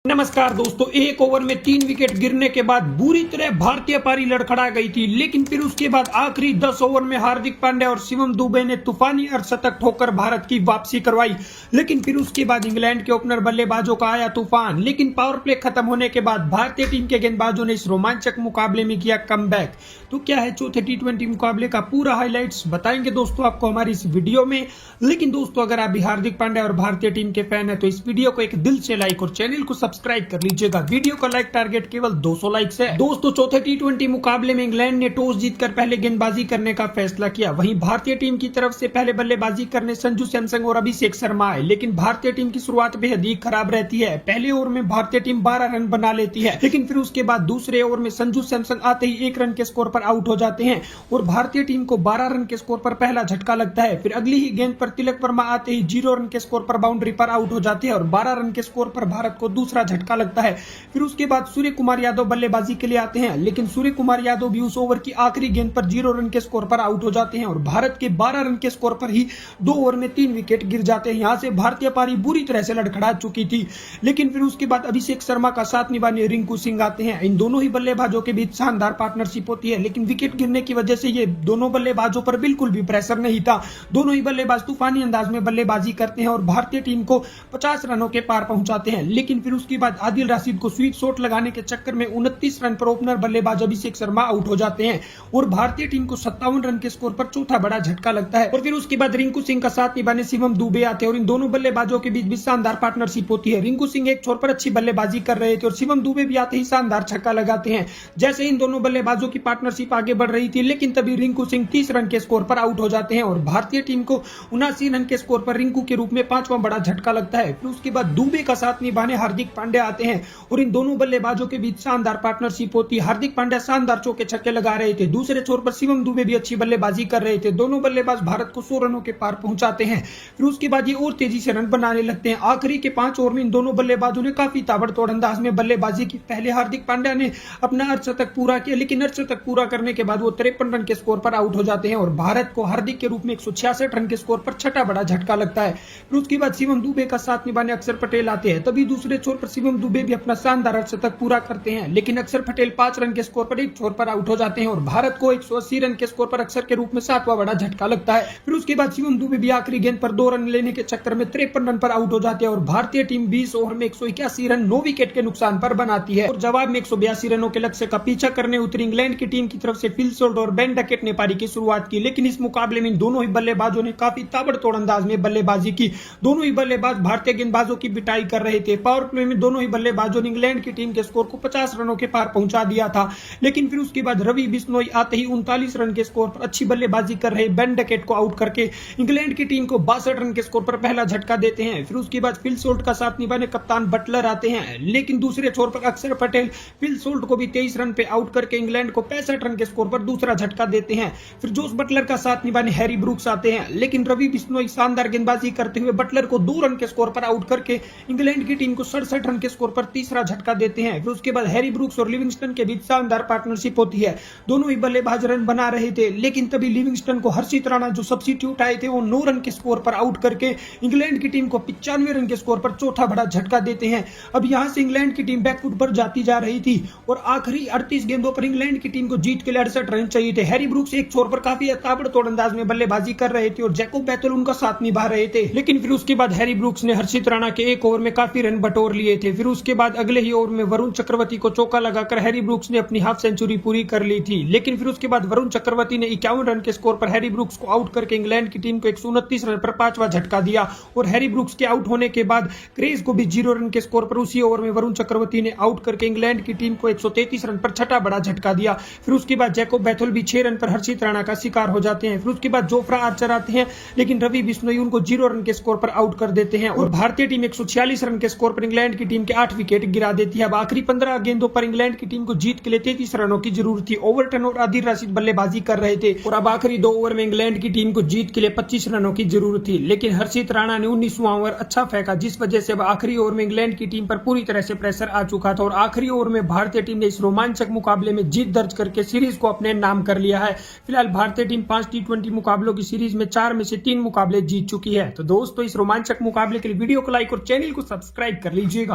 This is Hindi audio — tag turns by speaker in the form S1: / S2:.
S1: नमस्कार दोस्तों, एक ओवर में 3 विकेट गिरने के बाद बुरी तरह भारतीय पारी लड़खड़ा गई थी, लेकिन फिर उसके बाद आखिरी 10 ओवर में हार्दिक पांड्या और शिवम दुबे ने तूफानी अर्धशतक ठोकर भारत की वापसी करवाई। लेकिन फिर उसके बाद इंग्लैंड के ओपनर बल्लेबाजों का आया तूफान, लेकिन पावर प्ले खत्म होने के बाद भारतीय टीम के गेंदबाजों ने इस रोमांचक मुकाबले में किया कमबैक। तो क्या है चौथे टी20 मुकाबले का पूरा हाईलाइट्स बताएंगे दोस्तों आपको हमारी इस वीडियो में। लेकिन दोस्तों, अगर आप भी हार्दिक पांड्या और भारतीय टीम के फैन है तो इस वीडियो को एक दिल से लाइक और चैनल को सब्सक्राइब कर लीजिएगा। वीडियो का लाइक टारगेट केवल 200 लाइक्स है। दोस्तों, चौथे टी20 मुकाबले में इंग्लैंड ने टॉस जीतकर पहले गेंदबाजी करने का फैसला किया। वहीं भारतीय टीम की तरफ से पहले बल्लेबाजी करने संजू सैमसन और अभिषेक शर्मा आए, लेकिन भारतीय टीम की शुरुआत बेहद ही खराब रहती है। पहले ओवर में भारतीय टीम 12 रन बना लेती है, लेकिन फिर उसके बाद दूसरे ओवर में संजू सैमसन आते ही 1 रन के स्कोर पर आउट हो जाते हैं और भारतीय टीम को 12 रन के स्कोर पर पहला झटका लगता है। फिर अगली ही गेंद पर तिलक वर्मा आते ही 0 रन के स्कोर पर बाउंड्री पर आउट हो जाते हैं और 12 रन के स्कोर पर भारत को दूसरा झटका लगता है। फिर उसके बाद सूर्य कुमार यादव बल्लेबाजी के लिए आते हैं, लेकिन सूर्य कुमार यादव भी उस ओवर की आखिरी गेंद पर 0 रन के स्कोर पर आउट हो जाते हैं और भारत के 12 रन के स्कोर पर ही 2 ओवर में 3 विकेट गिर जाते हैं। यहां से भारतीय पारी बुरी तरह से लड़खड़ा चुकी थी। लेकिन फिर उसके बाद अभिषेक शर्मा का साथ निभाने रिंकू सिंह आते हैं। इन दोनों ही बल्लेबाजों के बीच शानदार पार्टनरशिप होती है, लेकिन विकेट गिरने की वजह से ये दोनों बल्लेबाजों पर बिल्कुल भी प्रेशर नहीं था। दोनों ही बल्लेबाज तूफानी अंदाज में बल्लेबाजी करते हैं और भारतीय टीम को 50 रनों के पार पहुंचाते हैं। लेकिन फिर उसके बाद आदिल रशीद को स्वीप शॉट लगाने के चक्कर में 29 रन पर ओपनर बल्लेबाज अभिषेक शर्मा आउट हो जाते हैं और भारतीय टीम को 57 रन के स्कोर पर चौथा बड़ा झटका लगता है। और फिर उसके बाद रिंकू सिंह का साथ निभाने शिवम दुबे आते हैं और इन दोनों बल्लेबाजों के बीच भी शानदार पार्टनरशिप होती है। रिंकू सिंह एक छोर पर अच्छी बल्लेबाजी कर रहे थे और शिवम दुबे भी आते ही शानदार छक्का लगाते हैं। जैसे इन दोनों बल्लेबाजों की पार्टनरशिप आगे बढ़ रही थी, लेकिन तभी रिंकू सिंह 30 रन के स्कोर पर आउट हो जाते हैं और भारतीय टीम को 79 रन के स्कोर पर रिंकू के रूप में 5वां बड़ा झटका लगता है। फिर उसके बाद दुबे का साथ निभाने हार्दिक पांड्या आते हैं और इन दोनों बल्लेबाजों के बीच शानदार पार्टनरशिप होती है। हार्दिक पांड्या शानदार चौके छक्के लगा रहे थे, दूसरे छोर पर शिवम दुबे भी अच्छी बल्लेबाजी कर रहे थे। दोनों बल्लेबाज भारत को 100 रनों के पार पहुंचाते हैं। फिर उसके बाद ये और तेजी से रन बनाने लगते हैं। आखिरी के 5 ओवर में इन दोनों बल्लेबाजों ने काफी ताबड़तोड़ अंदाज में बल्लेबाजी की। पहले हार्दिक पांड्या ने अपना अर्धशतक पूरा किया, लेकिन अर्धशतक पूरा करने के बाद वो 53 रन के स्कोर पर आउट हो जाते हैं और भारत को हार्दिक के रूप में 166 रन के स्कोर पर छठा बड़ा झटका लगता है। फिर उसके बाद शिवम दुबे का साथ निभाने अक्षर पटेल आते हैं। तभी दूसरे छोर पर शिवम दुबे भी अपना शानदार अर्धशतक पूरा करते हैं, लेकिन अक्षर पटेल 5 रन के स्कोर पर एक छोर पर आउट हो जाते हैं और भारत को 180 रन के स्कोर पर अक्षर के रूप में 7वां बड़ा झटका लगता है। फिर उसके बाद शिवम दुबे भी आखिरी गेंद पर 2 रन लेने के चक्कर में 53 रन पर आउट हो जाते हैं और भारतीय टीम 20 ओवर में 181 रन 9 विकेट के नुकसान पर बनाती है और जवाब में 182 रनों के लक्ष्य का पीछा करने उतरी इंग्लैंड की टीम की तरफ से फिल सोल्ट और बेन डकेट ने पारी की शुरुआत की। लेकिन इस मुकाबले में दोनों ही बल्लेबाजों ने काफी ताबड़तोड़ अंदाज में बल्लेबाजी की। दोनों ही बल्लेबाज भारतीय गेंदबाजों की पिटाई कर रहे थे। पावर प्ले में दोनों ही बल्लेबाजों ने इंग्लैंड की टीम के स्कोर को 50 रनों के पार पहुंचा दिया था। लेकिन फिर उसके बाद रवि बिश्नोई आते ही 39 रन के स्कोर पर अच्छी बल्लेबाजी कर रहे बेन डकेट को आउट करके इंग्लैंड की टीम को 62 रन के स्कोर पर पहला झटका देते हैं। फिर उसके बाद फिल सोल्ट का साथ निभाने कप्तान बटलर आते हैं, लेकिन दूसरे छोर पर अक्षर पटेल फिल सोल्ट को भी 23 रन पे आउट करके इंग्लैंड को 65 रन के स्कोर पर दूसरा झटका देते हैं। फिर जोस बटलर का साथ निभाने हैरी ब्रूक्स आते हैं, लेकिन रवि बिश्नोई शानदार गेंदबाजी करते हुए बटलर को 2 रन के स्कोर पर आउट करके इंग्लैंड की टीम को 67 रन के स्कोर पर तीसरा झटका देते हैं। फिर उसके बाद हैरी ब्रूक्स और लिविंगस्टन के बीच शानदार पार्टनरशिप होती है। दोनों ही बल्लेबाज रन बना रहे थे, लेकिन तभी लिविंगस्टन को हर्षित राणा जो सब्स्टिट्यूट आए थे वो 9 रन के स्कोर पर आउट करके इंग्लैंड की टीम को 95 रन के स्कोर पर चौथा बड़ा झटका देते हैं। अब यहां से इंग्लैंड की टीम बैकफुट पर जाती जा रही थी और आखिरी 38 गेंदों पर इंग्लैंड की टीम को जीत के लिए 68 रन चाहिए थे। हैरी ब्रूक्स एक छोर पर काफी ताबड़तोड़ अंदाज में बल्लेबाजी कर रहे थे और जैकोब बैथल उनका साथ निभा रहे थे। लेकिन फिर उसके बाद हैरी ब्रूक्स ने हर्षित राणा के एक ओवर में काफी रन बटोर लिए थे। फिर उसके बाद अगले ही ओवर में वरुण चक्रवर्ती को चौका लगाकर हैरी ब्रूक्स ने अपनी हाफ सेंचुरी पूरी कर ली थी। लेकिन फिर उसके बाद वरुण चक्रवर्ती ने 51 रन के स्कोर पर हैरी ब्रूक्स को आउट करके इंग्लैंड की टीम को 129 रन पर 5वां झटका दिया और हैरी ब्रूक्स के आउट होने के बाद क्रेज को भी 0 रन के स्कोर पर उसी ओवर में वरुण चक्रवर्ती ने आउट करके इंग्लैंड की टीम को 133 रन पर छठा बड़ा झटका दिया। फिर उसके बाद जैकोब बैथल भी 6 रन पर हर्षित राणा का शिकार हो जाते हैं। फिर उसके बाद जोफ्रा आर्चर आते हैं, लेकिन रवि बिश्नोई उनको 0 रन के स्कोर पर आउट कर देते हैं और भारतीय टीम 146 रन के स्कोर पर इंग्लैंड की टीम के 8 विकेट गिरा देती है। अब आखिरी 15 गेंदों पर इंग्लैंड की टीम को जीत के लिए 33 रनों की जरूरत थी। ओवरटन और आदिल रशीद बल्लेबाजी कर रहे थे और अब आखिरी 2 ओवर में इंग्लैंड की टीम को जीत के लिए 25 रनों की जरूरत थी, लेकिन हर्षित राणा ने 19वां ओवर अच्छा फेंका, जिस वजह से अब आखिरी ओवर में इंग्लैंड की टीम पर पूरी तरह से प्रेशर आ चुका था और आखिरी ओवर में भारतीय टीम ने इस रोमांचक मुकाबले में जीत दर्ज करके सीरीज को अपने नाम कर लिया है। फिलहाल भारतीय टीम 5 टी20 मुकाबलों की सीरीज में 4 में से 3 मुकाबले जीत चुकी है। तो दोस्तों, इस रोमांचक मुकाबले के लिए वीडियो को लाइक और चैनल को सब्सक्राइब कर लीजिएगा।